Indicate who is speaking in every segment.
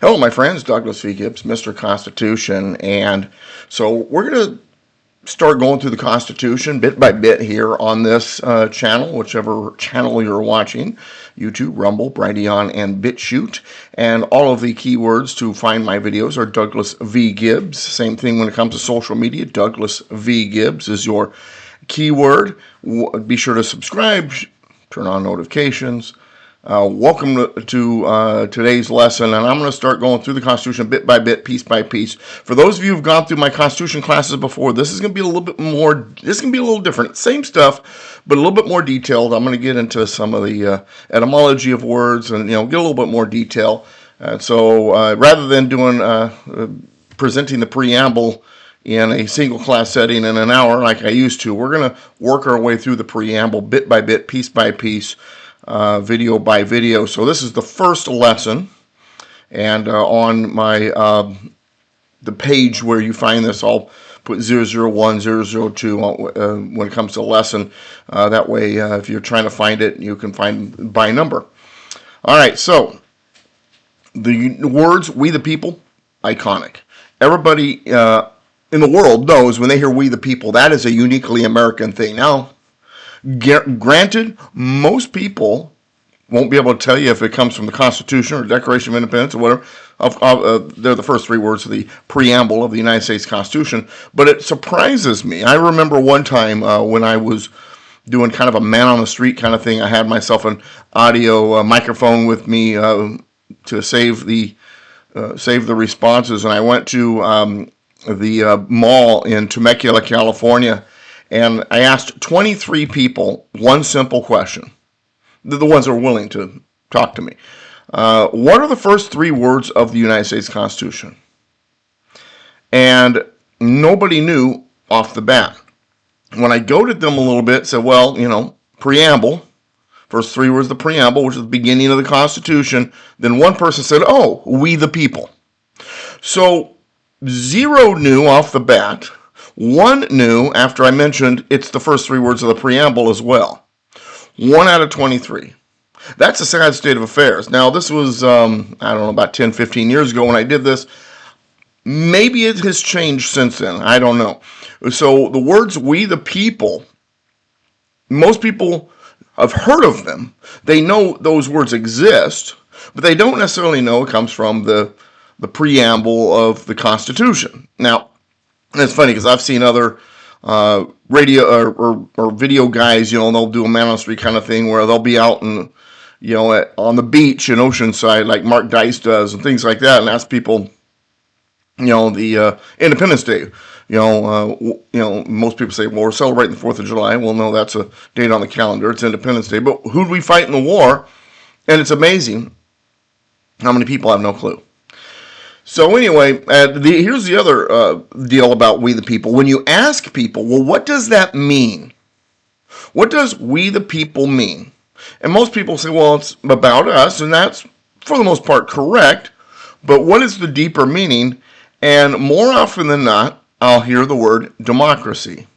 Speaker 1: Hello, my friends. Douglas V. Gibbs, Mr. Constitution. And so we're going to start going through the Constitution bit by bit here on this channel, whichever channel you're watching, YouTube, Rumble, Brighteon, and BitChute. And all of the keywords to find my videos are Douglas V. Gibbs. Same thing when it comes to social media. Douglas V. Gibbs is your keyword. Be sure to subscribe, turn on notifications. Welcome to today's lesson, and I'm going to start going through the Constitution bit by bit, piece by piece. For those of you who've gone through my Constitution classes before, this is going to be a little bit more, this is going to be a little different. Same stuff, but a little bit more detailed. I'm going to get into some of the etymology of words and, get a little bit more detail. So rather than doing, presenting the preamble in a single class setting in an hour like I used to, we're going to work our way through the preamble bit by bit, piece by piece, video by video. So this is the first lesson, and on my the page where you find this, I'll put 001, 002 when it comes to lesson. That way, if you're trying to find it, you can find by number. All right, so the words "we the people," iconic. Everybody in the world knows when they hear "we the people," that is a uniquely American thing. Now, granted, most people won't be able to tell you if it comes from the Constitution or Declaration of Independence or whatever. They're the first three words of the preamble of the United States Constitution. But it surprises me. I remember one time when I was doing kind of a man on the street kind of thing, I had myself an audio microphone with me to save the responses, and I went to the mall in Temecula, California. And I asked 23 people one simple question. They're the ones that are willing to talk to me. What are the first three words of the United States Constitution? And nobody knew off the bat. When I goaded them a little bit, said, well, preamble. First three words of the preamble, which is the beginning of the Constitution. Then one person said, oh, we the people. So zero knew off the bat. One knew after I mentioned it's the first three words of the preamble as well. 1 out of 23. That's a sad state of affairs. Now, this was, I don't know, about 10, 15 years ago when I did this. Maybe it has changed since then. I don't know. So the words "we the people," most people have heard of them. They know those words exist, but they don't necessarily know it comes from the preamble of the Constitution. Now, and it's funny because I've seen other radio or video guys, they'll do a man on the street kind of thing where they'll be out and, on the beach in Oceanside like Mark Dice does and things like that, and ask people, the Independence Day. Most people say, well, we're celebrating the 4th of July. Well, no, that's a date on the calendar. It's Independence Day. But who'd we fight in the war? And it's amazing how many people have no clue. So anyway, here's the other deal about "we the people." When you ask people, well, what does that mean? What does "we the people" mean? And most people say, well, it's about us, and that's, for the most part, correct. But what is the deeper meaning? And more often than not, I'll hear the word democracy.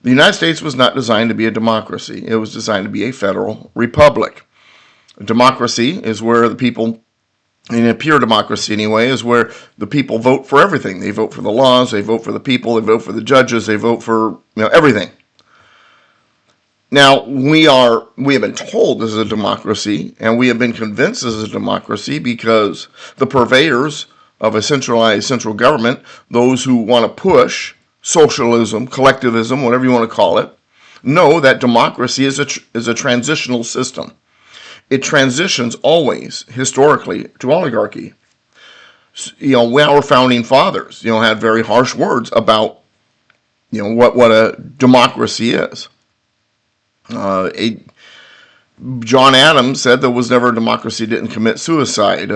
Speaker 1: The United States was not designed to be a democracy. It was designed to be a federal republic. A democracy is where the people, in a pure democracy anyway, is where the people vote for everything. They vote for the laws, they vote for the people, they vote for the judges, they vote for everything. Now, we have been told this is a democracy, and we have been convinced this is a democracy because the purveyors of a centralized central government, those who want to push socialism, collectivism, whatever you want to call it, know that democracy is a transitional system. It transitions always, historically, to oligarchy. Our founding fathers, had very harsh words about, what a democracy is. John Adams said there was never a democracy didn't commit suicide.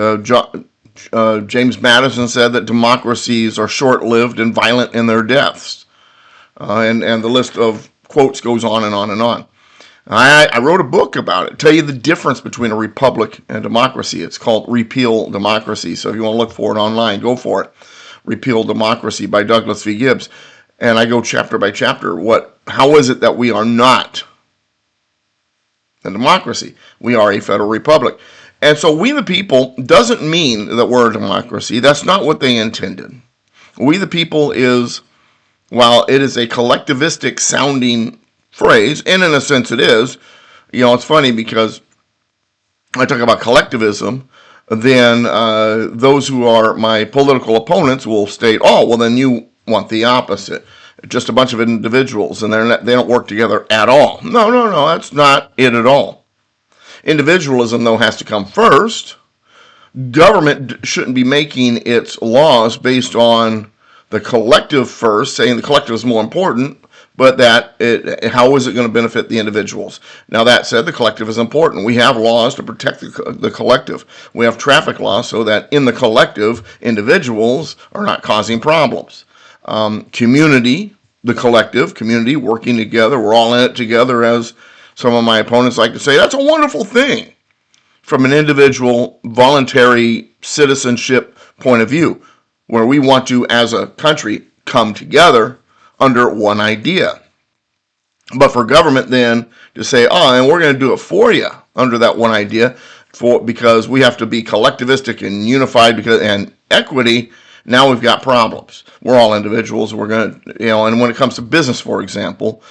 Speaker 1: James Madison said that democracies are short-lived and violent in their deaths. And the list of quotes goes on and on and on. I wrote a book about it, tell you the difference between a republic and a democracy. It's called Repeal Democracy. So if you want to look for it online, go for it. Repeal Democracy by Douglas V. Gibbs. And I go chapter by chapter. How is it that we are not a democracy? We are a federal republic. And so we the people doesn't mean that we're a democracy. That's not what they intended. We the people is, while it is a collectivistic sounding phrase, and in a sense it is, it's funny because I talk about collectivism, then those who are my political opponents will state, oh, well, then you want the opposite. Just a bunch of individuals, and they don't work together at all. No, that's not it at all. Individualism, though, has to come first. Government shouldn't be making its laws based on the collective first, saying the collective is more important, but how is it going to benefit the individuals? Now, that said, the collective is important. We have laws to protect the collective. We have traffic laws so that in the collective, individuals are not causing problems. Community, the collective, community working together, we're all in it together, as some of my opponents like to say. That's a wonderful thing from an individual voluntary citizenship point of view, where we want to, as a country, come together under one idea. But for government then to say, oh, and we're going to do it for you under that one idea, because we have to be collectivistic and unified and equity, now we've got problems. We're all individuals. We're going to, and when it comes to business, for example,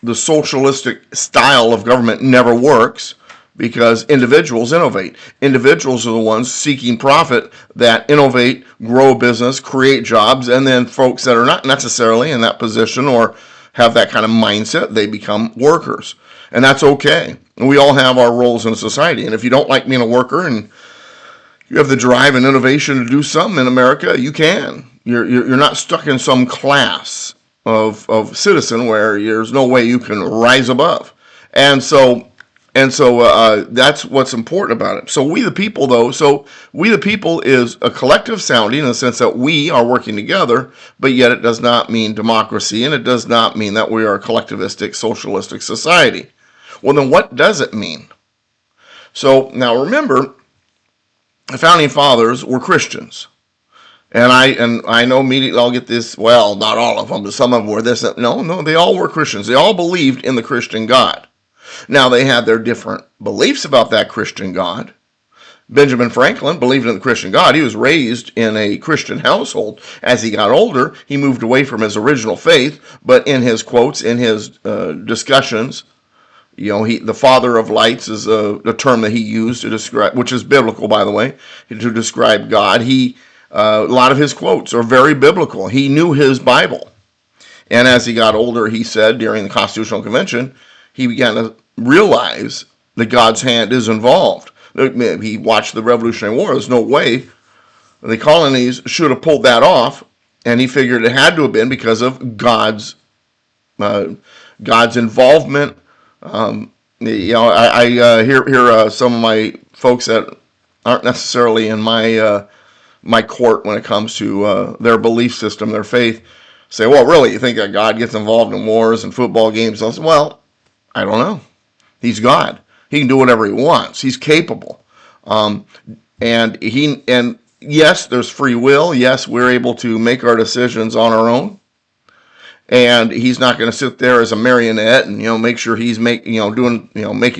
Speaker 1: the socialistic style of government never works because individuals innovate. Individuals are the ones seeking profit that innovate, grow business, create jobs, and then folks that are not necessarily in that position or have that kind of mindset, they become workers. And that's okay. And we all have our roles in society. And if you don't like being a worker and you have the drive and innovation to do something in America, you can. You're not stuck in some class of citizen where there's no way you can rise above. And so that's what's important about it. So we the people, though, is a collective sounding in the sense that we are working together, but yet it does not mean democracy, and it does not mean that we are a collectivistic, socialistic society. Well, then what does it mean? So now remember, the founding fathers were Christians. And I know immediately I'll get this, well, not all of them, but some of them were this. No, they all were Christians. They all believed in the Christian God. Now, they had their different beliefs about that Christian God. Benjamin Franklin believed in the Christian God. He was raised in a Christian household. As he got older, he moved away from his original faith, but in his quotes, in his discussions, the father of lights is a term that he used to describe, which is biblical, by the way, to describe God. A lot of his quotes are very biblical. He knew his Bible. And as he got older, he said during the Constitutional Convention, he began to realize that God's hand is involved. He watched the Revolutionary War. There's no way the colonies should have pulled that off. And he figured it had to have been because of God's involvement. I hear some of my folks that aren't necessarily in my court when it comes to their belief system, their faith, say, well, really, you think that God gets involved in wars and football games? I say, well, I don't know. He's God. He can do whatever he wants. He's capable. And yes, there's free will. Yes, we're able to make our decisions on our own. And he's not going to sit there as a marionette and make sure he's making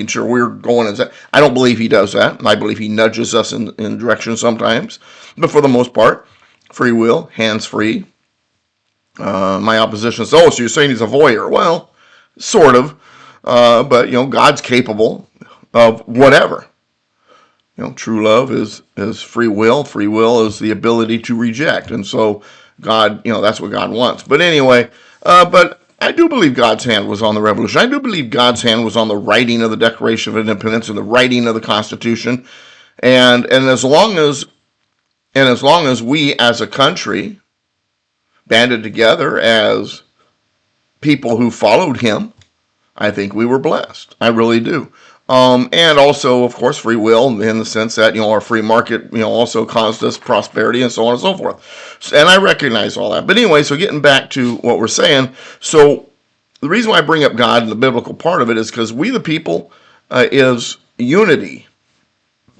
Speaker 1: sure we're going as that. I don't believe he does that. I believe he nudges us in direction sometimes, but for the most part, free will, hands free. My opposition says, "Oh, so you're saying he's a voyeur?" Well, sort of, but God's capable of whatever. True love is free will. Free will is the ability to reject, and so God, that's what God wants. But anyway. But I do believe God's hand was on the revolution. I do believe God's hand was on the writing of the Declaration of Independence and the writing of the Constitution. And as long as we as a country banded together as people who followed him, I think we were blessed. I really do. And also, of course, free will in the sense that, our free market, also caused us prosperity and so on and so forth. And I recognize all that. But anyway, so getting back to what we're saying, so the reason why I bring up God and the biblical part of it is because we the people is unity.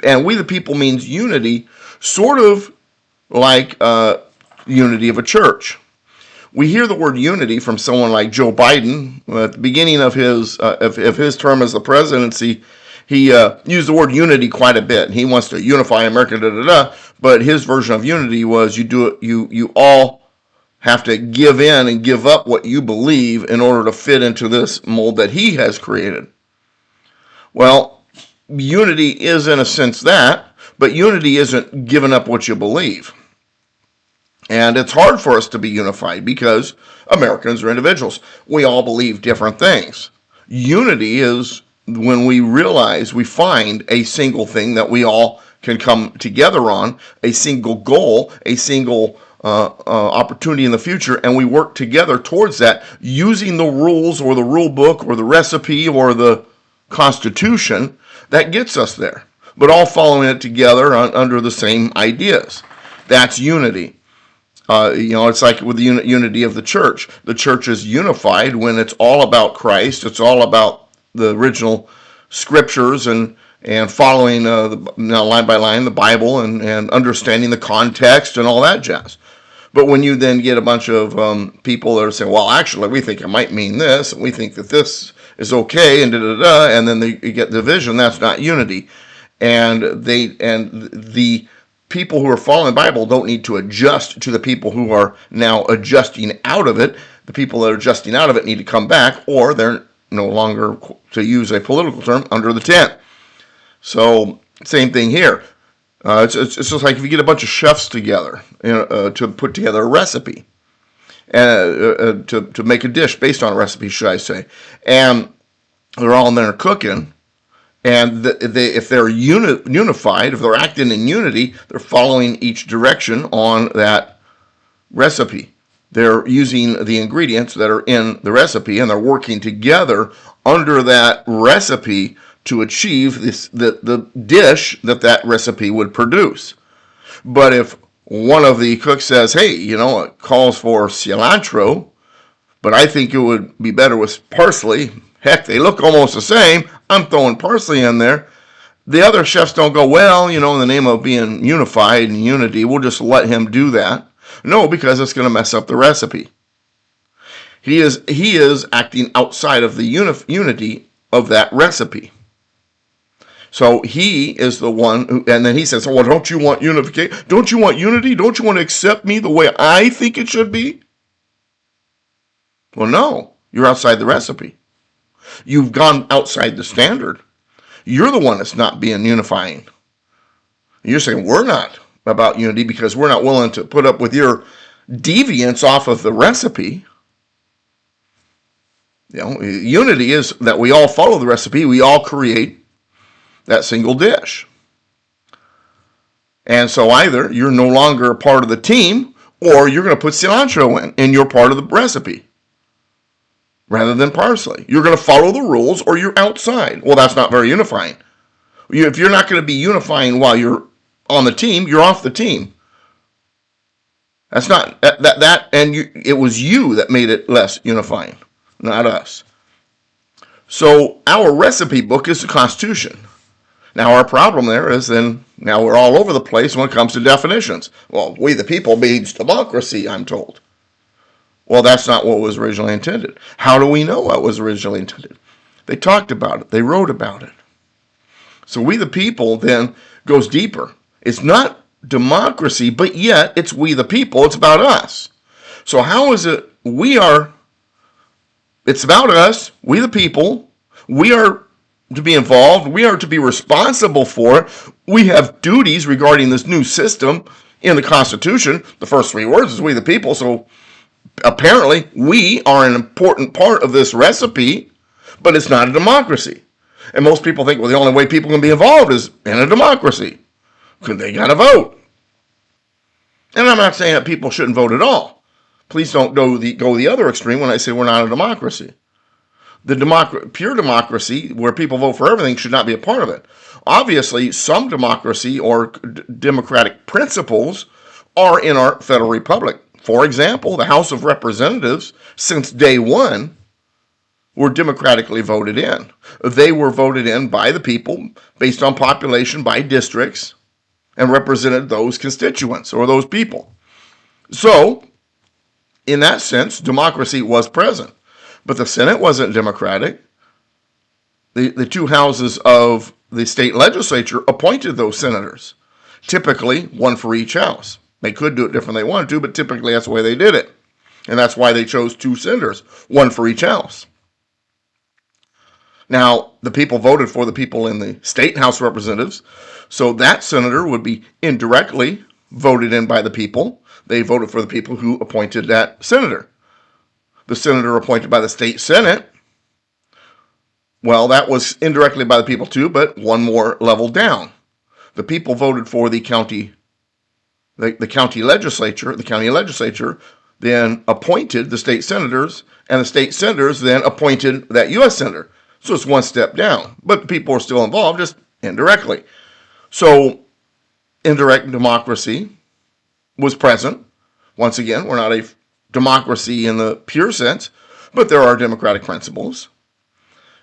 Speaker 1: And we the people means unity, sort of like unity of a church. We hear the word unity from someone like Joe Biden at the beginning of his term as the presidency, he used the word unity quite a bit. He wants to unify America, but his version of unity was you all have to give in and give up what you believe in order to fit into this mold that he has created. Well, unity is in a sense that, but unity isn't giving up what you believe. And it's hard for us to be unified because Americans are individuals. We all believe different things. Unity is when we realize we find a single thing that we all can come together on, a single goal, a single opportunity in the future, and we work together towards that using the rules or the rule book or the recipe or the Constitution that gets us there, but all following it together under the same ideas. That's unity. It's like with the unity of the church. The church is unified when it's all about Christ. It's all about the original scriptures and following line by line the Bible and understanding the context and all that jazz. But when you then get a bunch of people that are saying, well, actually, we think it might mean this, and we think that this is okay, and and then you get division, that's not unity. And the people who are following the Bible don't need to adjust to the people who are now adjusting out of it. The people that are adjusting out of it need to come back, or they're no longer, to use a political term, under the tent. So, same thing here. It's just like if you get a bunch of chefs together to put together a recipe, to make a dish based on a recipe, should I say, and they're all in there cooking, and if they're unified, if they're acting in unity, they're following each direction on that recipe. They're using the ingredients that are in the recipe, and they're working together under that recipe to achieve the dish that recipe would produce. But if one of the cooks says, hey, it calls for cilantro, but I think it would be better with parsley. Heck, they look almost the same. I'm throwing parsley in there. The other chefs don't go, well, in the name of being unified and unity, we'll just let him do that. No, because it's going to mess up the recipe. He is acting outside of the unity of that recipe. So he is the one who, and then he says, well, don't you want unification? Don't you want unity? Don't you want to accept me the way I think it should be? Well, no, you're outside the recipe. You've gone outside the standard. You're the one that's not being unifying. You're saying we're not about unity because we're not willing to put up with your deviance off of the recipe. Unity is that we all follow the recipe. We all create that single dish. And so either you're no longer a part of the team, or you're going to put cilantro in your part of the recipe rather than parsley. You're going to follow the rules, or you're outside. Well, that's not very unifying. If you're not going to be unifying while you're on the team, you're off the team. That's not that and it was you that made it less unifying, not us. So our recipe book is the Constitution. Now our problem there is then now we're all over the place when it comes to definitions. Well, we the people means democracy, I'm told. Well, that's not what was originally intended. How do we know what was originally intended? They talked about it. They wrote about it. So we the people then goes deeper. It's not democracy, but yet it's we the people. It's about us. So how is it it's about us, we the people. We are to be involved. We are to be responsible for it. We have duties regarding this new system in the Constitution. The first three words is we the people. So apparently we are an important part of this recipe, but it's not a democracy. And most people think, well, the only way people can be involved is in a democracy. Because they got to vote. And I'm not saying that people shouldn't vote at all. Please don't go the other extreme when I say we're not a democracy. The pure democracy, where people vote for everything, should not be a part of it. Obviously, some democracy or democratic principles are in our federal republic. For example, the House of Representatives, since day one, were democratically voted in. They were voted in by the people based on population by districts and represented those constituents or those people. So, in that sense, democracy was present. But the Senate wasn't democratic. The two houses of the state legislature appointed those senators, typically one for each house. They could do it different if they wanted to, but typically that's the way they did it. And that's why they chose 2 senators, one for each house. Now, the people voted for the people in the state House of Representatives, so that senator would be indirectly voted in by the people. They voted for the people who appointed that senator. The senator appointed by the state Senate, well, that was indirectly by the people too, but one more level down. The people voted for the county legislature. The county legislature then appointed the state senators, and the state senators then appointed that U.S. senator. So it's one step down, but people are still involved, just indirectly. So indirect democracy was present. Once again, we're not a democracy in the pure sense, but there are democratic principles.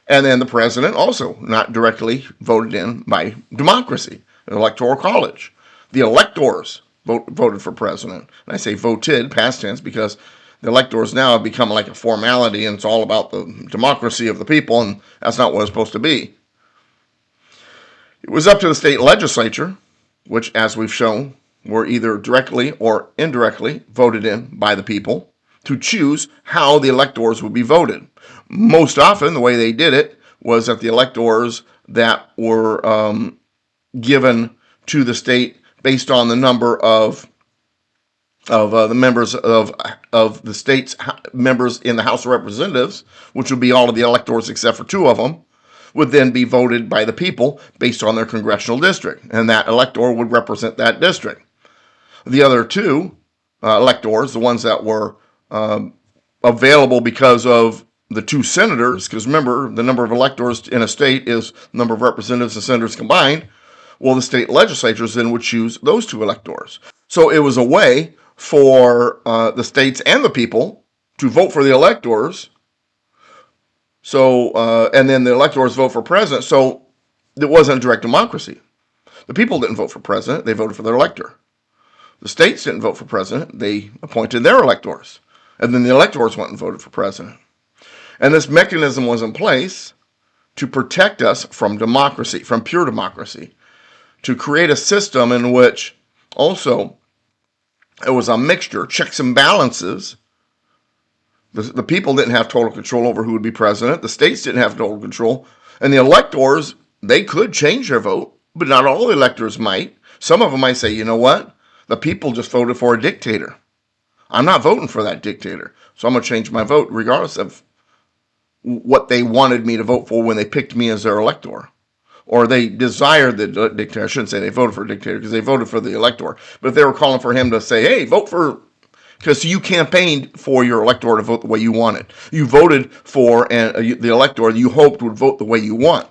Speaker 1: And then the president also not directly voted in by democracy, an electoral college. The electors voted for president. And I say voted, past tense, because the electors now have become like a formality, and it's all about the democracy of the people, and that's not what it's supposed to be. It was up to the state legislature, which, as we've shown, were either directly or indirectly voted in by the people, to choose how the electors would be voted. Most often, the way they did it was that the electors that were given to the state based on the number of the members of the state's members in the House of Representatives, which would be all of the electors except for 2 of them, would then be voted by the people based on their congressional district, and that elector would represent that district. The other 2 electors, the ones that were available because of the 2 senators, because remember, the number of electors in a state is the number of representatives and senators combined, well, the state legislatures then would choose those 2 electors. So it was a way for the states and the people to vote for the electors. So, and then the electors vote for president. So it wasn't direct democracy. The people didn't vote for president. They voted for their elector. The states didn't vote for president. They appointed their electors. And then the electors went and voted for president. And this mechanism was in place to protect us from democracy, from pure democracy, to create a system in which also it was a mixture, checks and balances. The people didn't have total control over who would be president. The states didn't have total control. And the electors, they could change their vote, but not all the electors might. Some of them might say, you know what? The people just voted for a dictator. I'm not voting for that dictator. So I'm going to change my vote regardless of what they wanted me to vote for when they picked me as their elector. Or they desired the dictator. I shouldn't say they voted for a dictator because they voted for the elector. But if they were calling for him to say, hey, vote for, because you campaigned for your elector to vote the way you wanted. You voted for the elector you hoped would vote the way you want.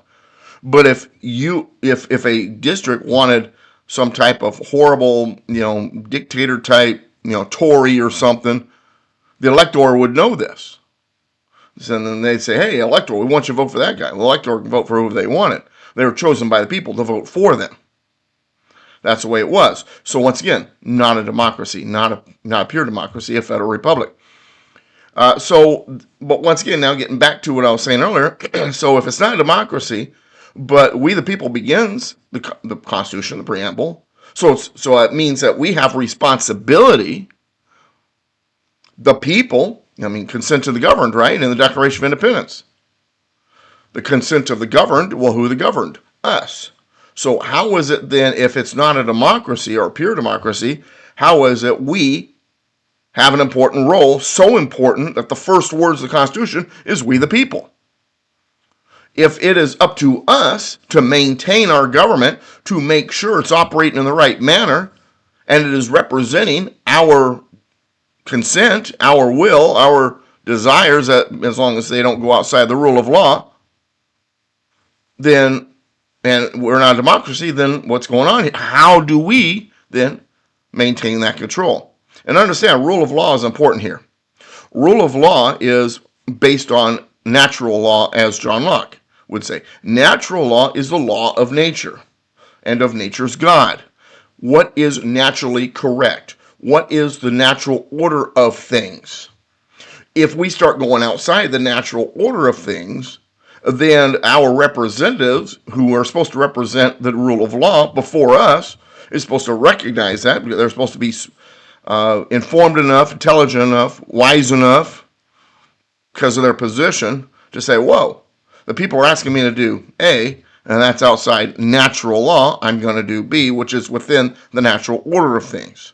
Speaker 1: But if a district wanted some type of horrible, dictator type, Tory or something, the elector would know this. So then they'd say, hey, elector, we want you to vote for that guy. The elector can vote for who they wanted. They were chosen by the people to vote for them. That's the way it was. So once again, not a democracy, not a pure democracy, a federal republic. But once again, now getting back to what I was saying earlier, so if it's not a democracy, but we the people begins the Constitution, the Preamble, so it means that we have responsibility, the people, consent to the governed, right, in the Declaration of Independence. The consent of the governed, well, who the governed? Us. So how is it then, if it's not a democracy or a pure democracy, how is it we have an important role, so important that the first words of the Constitution is we the people? If it is up to us to maintain our government, to make sure it's operating in the right manner, and it is representing our consent, our will, our desires, as long as they don't go outside the rule of law, then, and we're not a democracy, then what's going on here? How do we then maintain that control? And understand, rule of law is important here. Rule of law is based on natural law, as John Locke would say. Natural law is the law of nature and of nature's God. What is naturally correct? What is the natural order of things? If we start going outside the natural order of things, then our representatives, who are supposed to represent the rule of law before us, is supposed to recognize that. They're supposed to be informed enough, intelligent enough, wise enough, because of their position, to say, whoa, the people are asking me to do A, and that's outside natural law. I'm going to do B, which is within the natural order of things.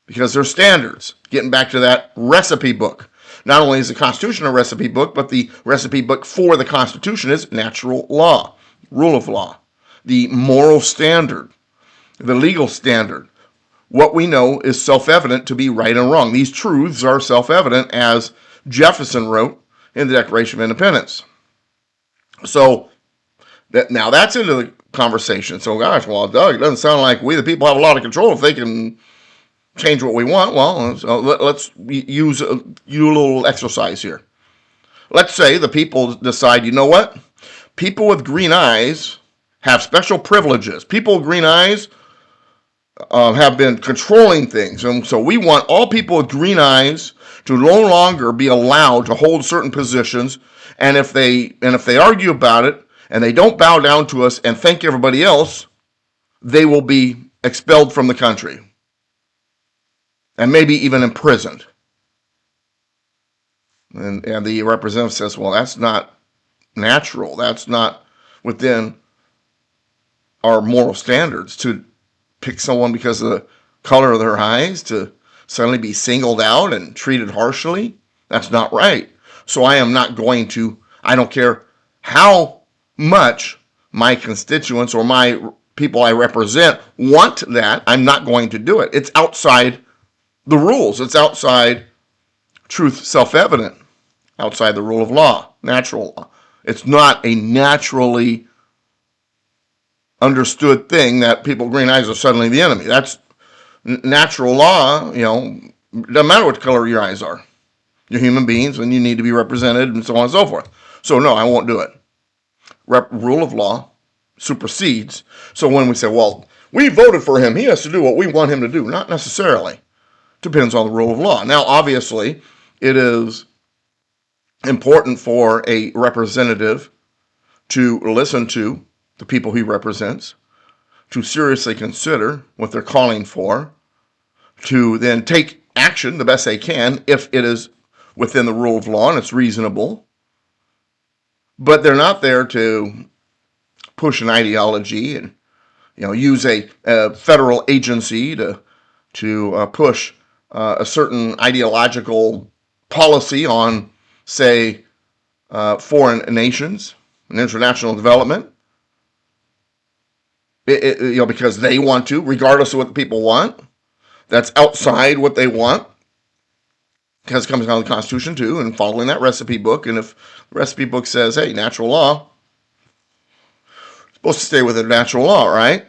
Speaker 1: Because there's standards. Getting back to that recipe book. Not only is the Constitution a recipe book, but the recipe book for the Constitution is natural law, rule of law, the moral standard, the legal standard. What we know is self-evident to be right and wrong. These truths are self-evident, as Jefferson wrote in the Declaration of Independence. So now that's into the conversation. So, gosh, well, Doug, it doesn't sound like we the people have a lot of control if they can change what we want. Well, so let's use a little exercise here. Let's say the people decide, you know what? People with green eyes have special privileges. People with green eyes have been controlling things. And so we want all people with green eyes to no longer be allowed to hold certain positions. And if they argue about it and they don't bow down to us and thank everybody else, they will be expelled from the country and maybe even imprisoned. And the representative says, well, that's not natural. That's not within our moral standards to pick someone because of the color of their eyes, to suddenly be singled out and treated harshly. That's not right. So I am not going to, I don't care how much my constituents or my people I represent want that, I'm not going to do it. It's outside the rules. It's outside truth, self-evident, outside the rule of law, natural law. It's not a naturally understood thing that people with green eyes are suddenly the enemy. That's natural law. Doesn't matter what color your eyes are. You're human beings and you need to be represented and so on and so forth. So no, I won't do it. Rule of law supersedes. So when we say, well, we voted for him, he has to do what we want him to do. Not necessarily. Depends on the rule of law. Now, obviously, it is important for a representative to listen to the people he represents, to seriously consider what they're calling for, to then take action the best they can if it is within the rule of law and it's reasonable. But they're not there to push an ideology and use a federal agency to push a certain ideological policy on, say, foreign nations and international development. Because they want to, regardless of what the people want. That's outside what they want. Because it comes out of the Constitution too, and following that recipe book. And if the recipe book says, hey, natural law, supposed to stay within natural law, right?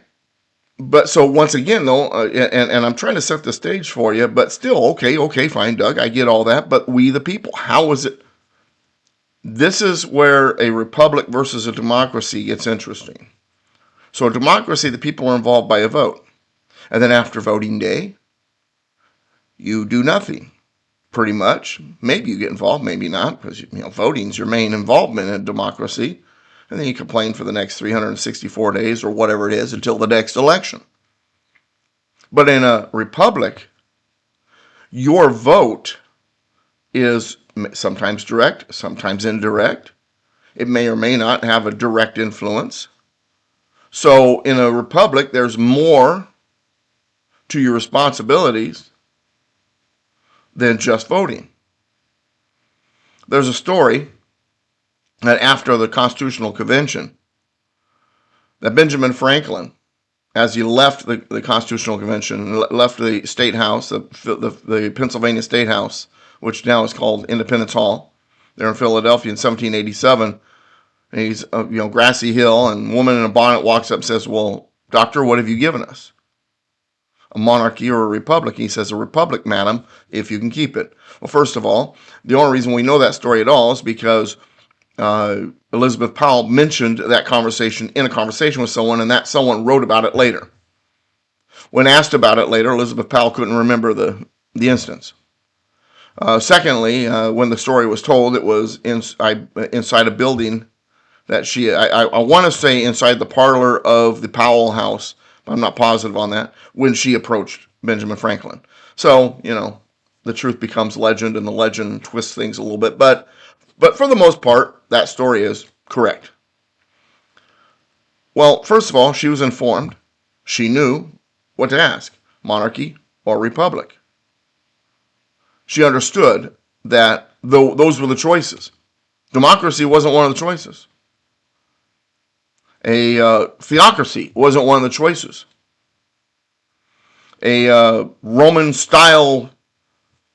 Speaker 1: But so once again, though, and I'm trying to set the stage for you, but still, okay, fine, Doug, I get all that. But we the people, how is it? This is where a republic versus a democracy gets interesting. So a democracy, the people are involved by a vote. And then after voting day, you do nothing, pretty much. Maybe you get involved, maybe not, because voting's your main involvement in a democracy. And then you complain for the next 364 days or whatever it is until the next election. But in a republic, your vote is sometimes direct, sometimes indirect. It may or may not have a direct influence. So in a republic, there's more to your responsibilities than just voting. There's a story that after the Constitutional Convention, that Benjamin Franklin, as he left the Constitutional Convention, left the State House, the Pennsylvania State House, which now is called Independence Hall, there in Philadelphia in 1787, and he's, grassy hill, and a woman in a bonnet walks up and says, well, doctor, what have you given us? A monarchy or a republic? He says, a republic, madam, if you can keep it. Well, first of all, the only reason we know that story at all is because Elizabeth Powell mentioned that conversation in a conversation with someone, and that someone wrote about it later. When asked about it later, Elizabeth Powell couldn't remember the instance. Secondly, when the story was told, it was inside a building that I want to say inside the parlor of the Powell house, but I'm not positive on that, when she approached Benjamin Franklin. So, the truth becomes legend and the legend twists things a little bit. But for the most part, that story is correct. Well, first of all, she was informed. She knew what to ask, monarchy or republic. She understood that those were the choices. Democracy wasn't one of the choices. A theocracy wasn't one of the choices. A Roman-style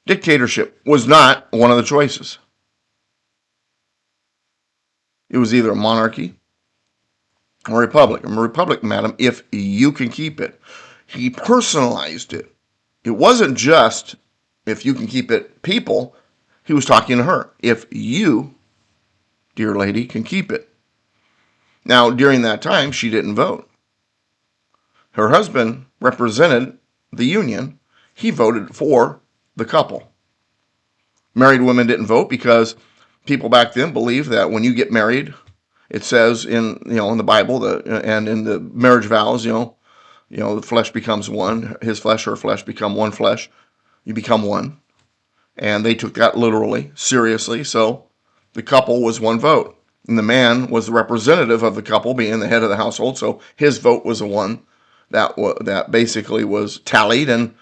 Speaker 1: dictatorship was not one of the choices. It was either a monarchy or a republic. A republic, madam, if you can keep it. He personalized it. It wasn't just, if you can keep it, people. He was talking to her. If you, dear lady, can keep it. Now, during that time, she didn't vote. Her husband represented the union. He voted for the couple. Married women didn't vote because people back then believed that when you get married, it says in the Bible and in the marriage vows, the flesh becomes one. His flesh, her flesh become one flesh. You become one. And they took that literally, seriously. So the couple was one vote. And the man was the representative of the couple, being the head of the household. So his vote was the one that basically was tallied, and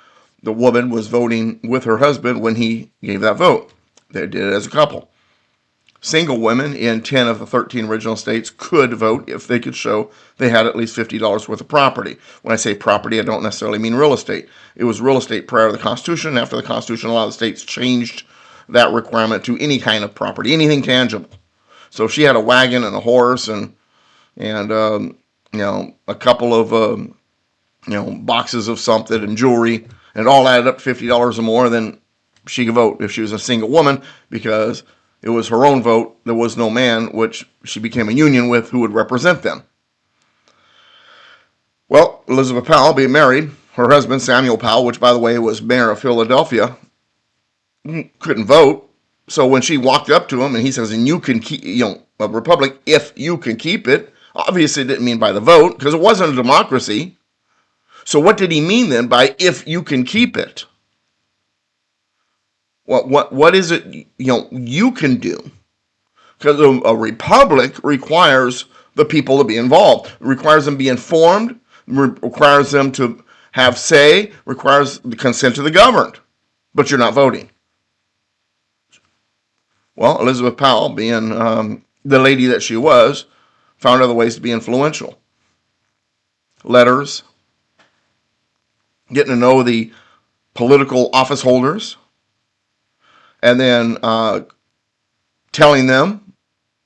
Speaker 1: the woman was voting with her husband when he gave that vote. They did it as a couple. Single women in 10 of the 13 original states could vote if they could show they had at least $50 worth of property. When I say property, I don't necessarily mean real estate. It was real estate prior to the Constitution. After the Constitution, a lot of the states changed that requirement to any kind of property, anything tangible. So if she had a wagon and a horse and a couple of boxes of something and jewelry, and it all added up to $50 or more, then she could vote if she was a single woman, because it was her own vote. There was no man, which she became a union with, who would represent them. Well, Elizabeth Powell, being married, her husband, Samuel Powell, which, by the way, was mayor of Philadelphia, couldn't vote. So when she walked up to him and he says, and you can keep, a republic, if you can keep it, obviously it didn't mean by the vote, because it wasn't a democracy. So what did he mean then by if you can keep it? What is it you can do? Because a republic requires the people to be involved. It requires them to be informed, requires them to have say, requires the consent of the governed. But you're not voting. Well, Elizabeth Powell, being the lady that she was, found other ways to be influential. Letters, getting to know the political office holders, and then telling them,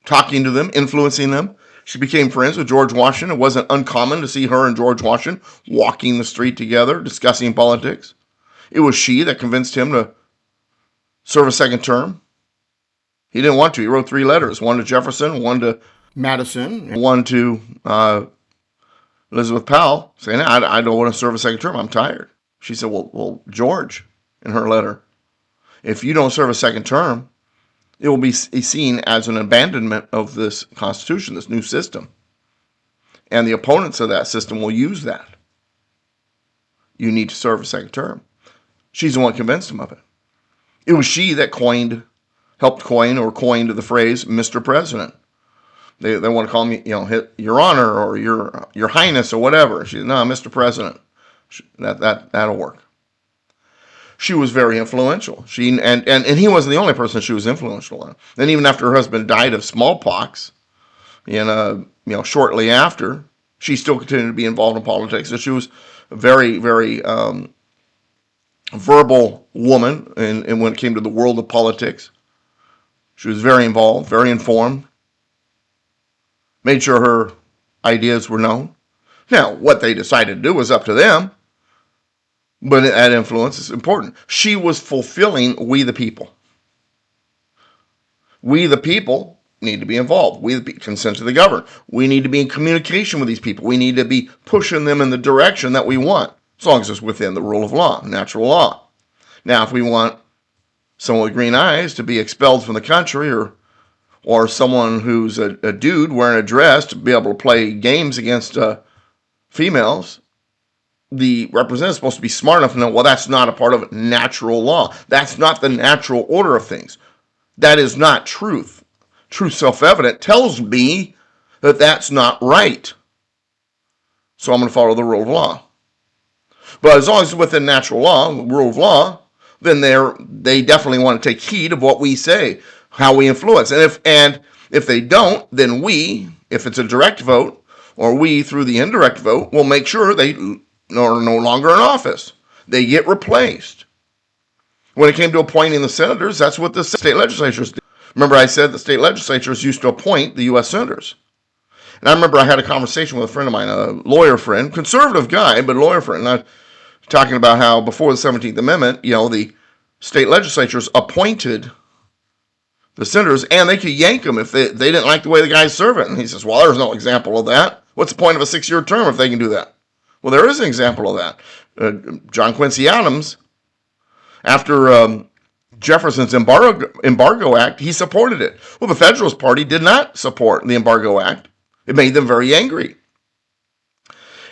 Speaker 1: talking to them, influencing them. She became friends with George Washington. It wasn't uncommon to see her and George Washington walking the street together, discussing politics. It was she that convinced him to serve a second term. He didn't want to. He wrote 3 letters, one to Jefferson, one to Madison, and one to Elizabeth Powell, saying, I don't want to serve a second term. I'm tired. She said, well, George, in her letter, if you don't serve a second term, it will be seen as an abandonment of this Constitution, this new system. And the opponents of that system will use that. You need to serve a second term. She's the one who convinced him of it. It was she that helped coin the phrase Mr. President. They want to call me, Your Honor or Your Highness or whatever. She said, no, Mr. President. That'll work. She was very influential. And he wasn't the only person she was influential on. And even after her husband died of smallpox, shortly after, she still continued to be involved in politics. So she was a very, very verbal woman, and when it came to the world of politics, she was very involved, very informed, made sure her ideas were known. Now, what they decided to do was up to them, but that influence is important. She was fulfilling we the people. We the people need to be involved. We consent to the governed. We need to be in communication with these people. We need to be pushing them in the direction that we want, as long as it's within the rule of law, natural law. Now, if we want someone with green eyes to be expelled from the country, or someone who's a dude wearing a dress to be able to play games against females. The representative is supposed to be smart enough to know, well, that's not a part of natural law. That's not the natural order of things. That is not truth. Truth self-evident tells me that that's not right. So I'm going to follow the rule of law. But as long as it's within natural law, the rule of law, then they definitely want to take heed of what we say, how we influence. And if they don't, then we, if it's a direct vote, or we through the indirect vote, will make sure they are no longer in office. They get replaced. When it came to appointing the senators, that's what the state legislatures did. Remember I said the state legislatures used to appoint the U.S. senators. And I remember I had a conversation with a friend of mine, a lawyer friend, conservative guy, but lawyer friend, and I was talking about how before the 17th Amendment, the state legislatures appointed the senators, and they could yank them if they didn't like the way the guy's serving. And he says, well, there's no example of that. What's the point of a 6-year term if they can do that? Well, there is an example of that. John Quincy Adams, after Jefferson's Embargo Act, he supported it. Well, the Federalist Party did not support the Embargo Act. It made them very angry.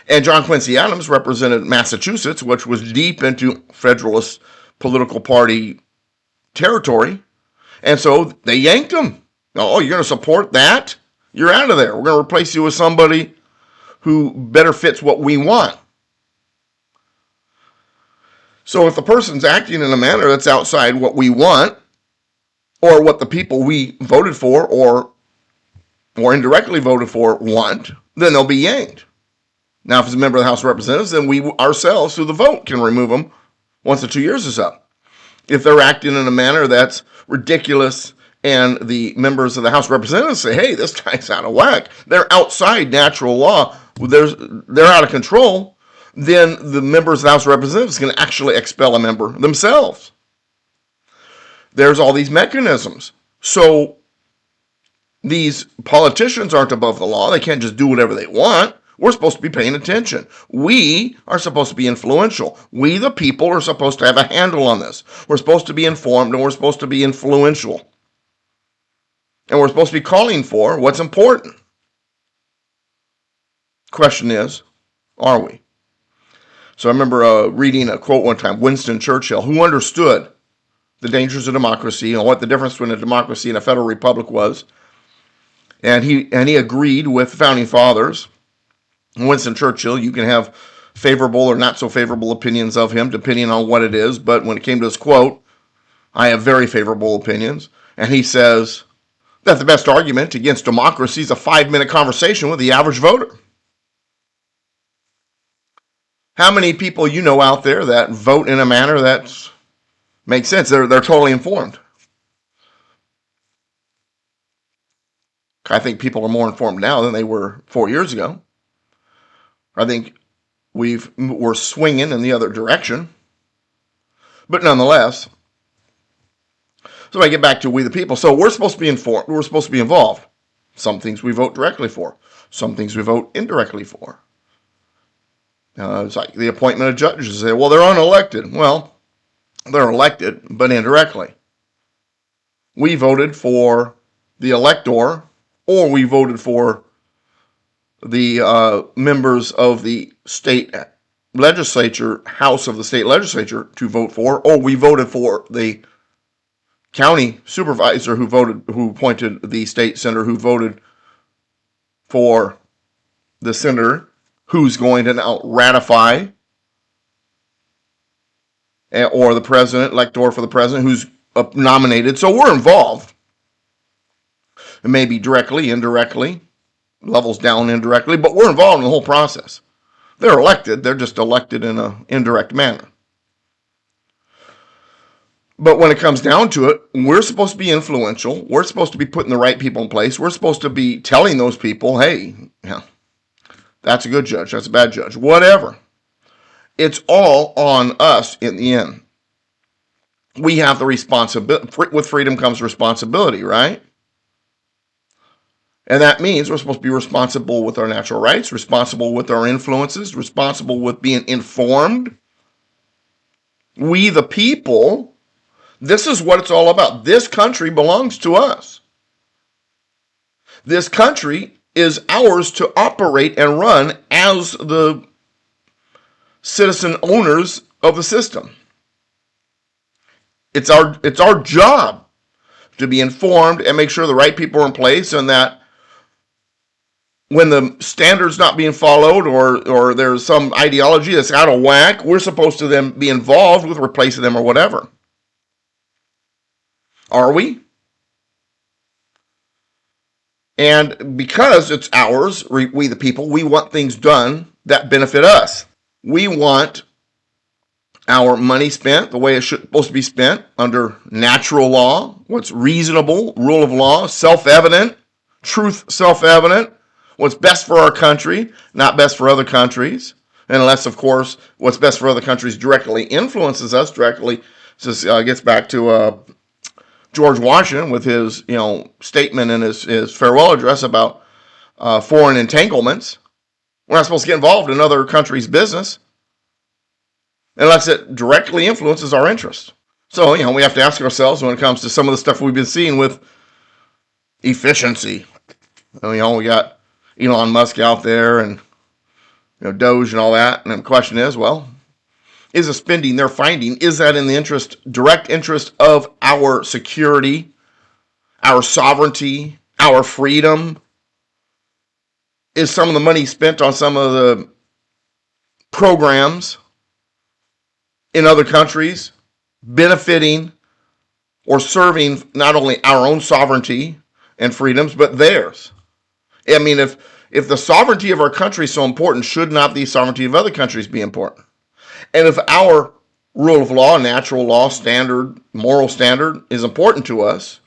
Speaker 1: And John Quincy Adams represented Massachusetts, which was deep into Federalist political party territory. And so they yanked him. Oh, you're going to support that? You're out of there. We're going to replace you with somebody who better fits what we want. So if the person's acting in a manner that's outside what we want, or what the people we voted for or indirectly voted for want, then they'll be yanked. Now, if it's a member of the House of Representatives, then we ourselves, through the vote, can remove them once the 2 years is up. If they're acting in a manner that's ridiculous and the members of the House of Representatives say, hey, this guy's out of whack, they're outside natural law, they're out of control, then the members of the House of Representatives can actually expel a member themselves. There's all these mechanisms. So these politicians aren't above the law. They can't just do whatever they want. We're supposed to be paying attention. We are supposed to be influential. We, the people, are supposed to have a handle on this. We're supposed to be informed, and we're supposed to be influential. And we're supposed to be calling for what's important. Question is, are we? So I remember reading a quote one time, Winston Churchill, who understood the dangers of democracy and what the difference between a democracy and a federal republic was. And he agreed with the founding fathers. Winston Churchill, you can have favorable or not so favorable opinions of him, depending on what it is. But when it came to this quote, I have very favorable opinions. And he says that the best argument against democracy is a 5-minute conversation with the average voter. How many people you know out there that vote in a manner that makes sense? They're totally informed. I think people are more informed now than they were 4 years ago. I think we're swinging in the other direction. But nonetheless, so I get back to we the people. So we're supposed to be informed. We're supposed to be involved. Some things we vote directly for. Some things we vote indirectly for. It's like the appointment of judges. They say, well, they're unelected. Well, they're elected, but indirectly. We voted for the elector, or we voted for the members of the state legislature, House of the state legislature to vote for, or we voted for the county supervisor who appointed the state senator, who voted for the senator who's going to now ratify, or the president, elector for the president who's nominated. So we're involved. It may be directly, indirectly, levels down indirectly, but we're involved in the whole process. They're elected, they're just elected in an indirect manner. But when it comes down to it, we're supposed to be influential. We're supposed to be putting the right people in place. We're supposed to be telling those people, hey, yeah, that's a good judge, that's a bad judge, whatever. It's all on us in the end. We have the responsibility. With freedom comes responsibility, right? And that means we're supposed to be responsible with our natural rights, responsible with our influences, responsible with being informed. We, the people, This is what it's all about. This country belongs to us. This country is ours to operate and run as the citizen owners of the system. It's our job to be informed and make sure the right people are in place, and that when the standard's not being followed, or there's some ideology that's out of whack, we're supposed to then be involved with replacing them or whatever. Are we? And because it's ours, we the people, we want things done that benefit us. We want our money spent the way it's supposed to be spent under natural law, what's reasonable, rule of law, self-evident, truth self-evident, what's best for our country, not best for other countries, unless, of course, what's best for other countries directly influences us, directly gets back to George Washington with his statement in his farewell address about foreign entanglements. We're not supposed to get involved in other countries' business unless it directly influences our interests. So, we have to ask ourselves when it comes to some of the stuff we've been seeing with efficiency. We got Elon Musk out there and Doge and all that. And the question is, well, is the spending they're finding, is that in the direct interest of our security, our sovereignty, our freedom? Is some of the money spent on some of the programs in other countries benefiting or serving not only our own sovereignty and freedoms, but theirs? I mean, if the sovereignty of our country is so important, should not the sovereignty of other countries be important? And if our rule of law, natural law standard, moral standard is important to us,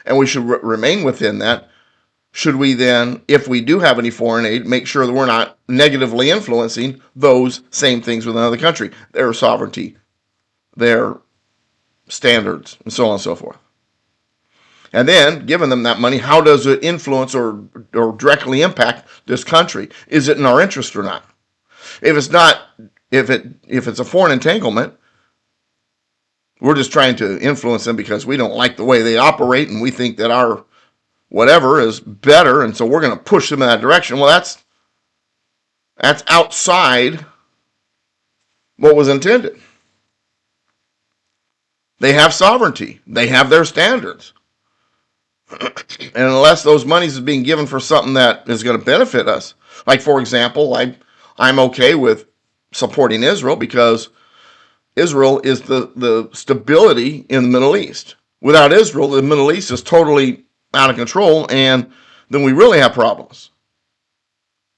Speaker 1: and we should remain within that, should we then, if we do have any foreign aid, make sure that we're not negatively influencing those same things with another country, their sovereignty, their standards, and so on and so forth? And then, giving them that money, how does it influence or directly impact this country? Is it in our interest or not? If it's not, if it's a foreign entanglement, we're just trying to influence them because we don't like the way they operate and we think that our whatever is better, and so we're going to push them in that direction. Well, that's outside what was intended. They have sovereignty. They have their standards. And unless those monies is being given for something that is going to benefit us, like, for example, I'm okay with supporting Israel because Israel is the stability in the Middle East. Without Israel, the Middle East is totally out of control, and then we really have problems.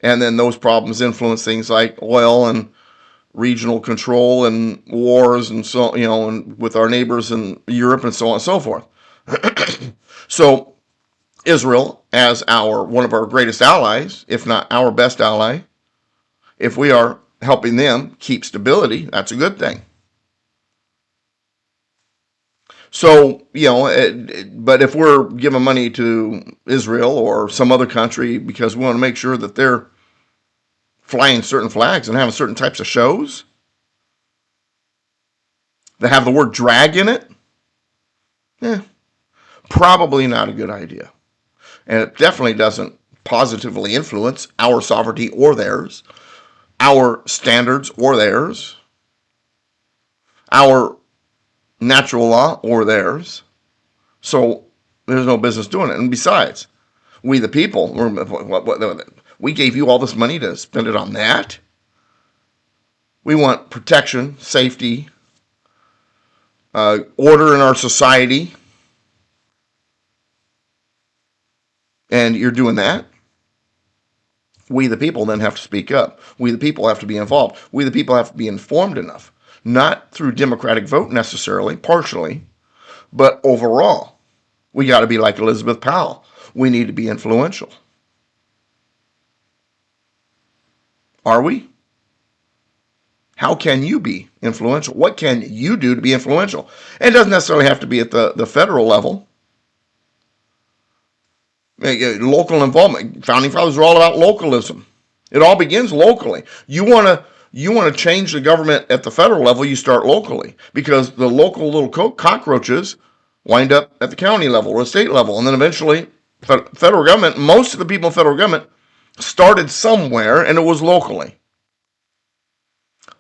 Speaker 1: And then those problems influence things like oil and regional control and wars and so, and with our neighbors in Europe and so on and so forth. So Israel, as one of our greatest allies, if not our best ally, if we are helping them keep stability, that's a good thing. So, but if we're giving money to Israel or some other country because we want to make sure that they're flying certain flags and having certain types of shows that have the word drag in it, probably not a good idea. And it definitely doesn't positively influence our sovereignty or theirs, our standards or theirs, our natural law or theirs. So there's no business doing it. And besides, we the people, we gave you all this money to spend it on that? We want protection, safety, order in our society. And you're doing that? We the people then have to speak up. We the people have to be involved. We the people have to be informed enough. Not through democratic vote necessarily, partially, but overall. We got to be like Elizabeth Powell. We need to be influential. Are we? How can you be influential? What can you do to be influential? And it doesn't necessarily have to be at the federal level. Local involvement. Founding fathers are all about localism. It all begins locally. You want You want to change the government at the federal level, you start locally, because the local little cockroaches wind up at the county level or the state level, and then eventually federal government, most of the people in federal government started somewhere, and it was locally.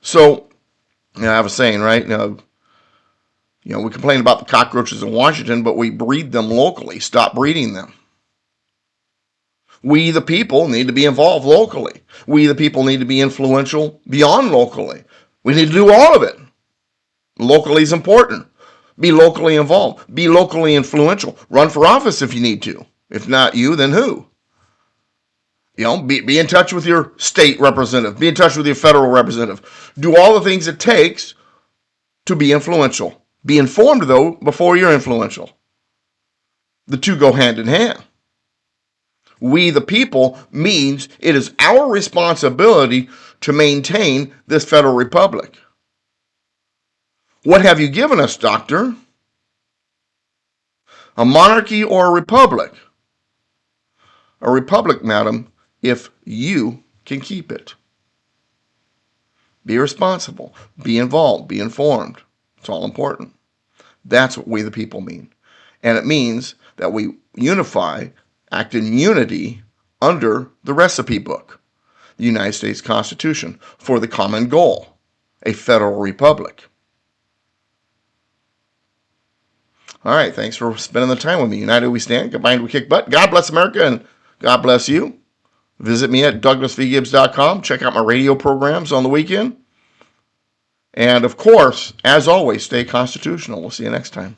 Speaker 1: So, I have a saying, right? We complain about the cockroaches in Washington, but we breed them locally. Stop breeding them. We, the people, need to be involved locally. We, the people, need to be influential beyond locally. We need to do all of it. Locally is important. Be locally involved. Be locally influential. Run for office if you need to. If not you, then who? Be in touch with your state representative. Be in touch with your federal representative. Do all the things it takes to be influential. Be informed, though, before you're influential. The two go hand in hand. We, the people, means it is our responsibility to maintain this federal republic. What have you given us, doctor? A monarchy or a republic? A republic, madam, if you can keep it. Be responsible. Be involved. Be informed. It's all important. That's what we, the people, mean. And it means that we unify, act in unity under the recipe book, the United States Constitution, for the common goal, a federal republic. All right, thanks for spending the time with me. United we stand, combined we kick butt. God bless America, and God bless you. Visit me at douglasvgibbs.com. Check out my radio programs on the weekend. And, of course, as always, stay constitutional. We'll see you next time.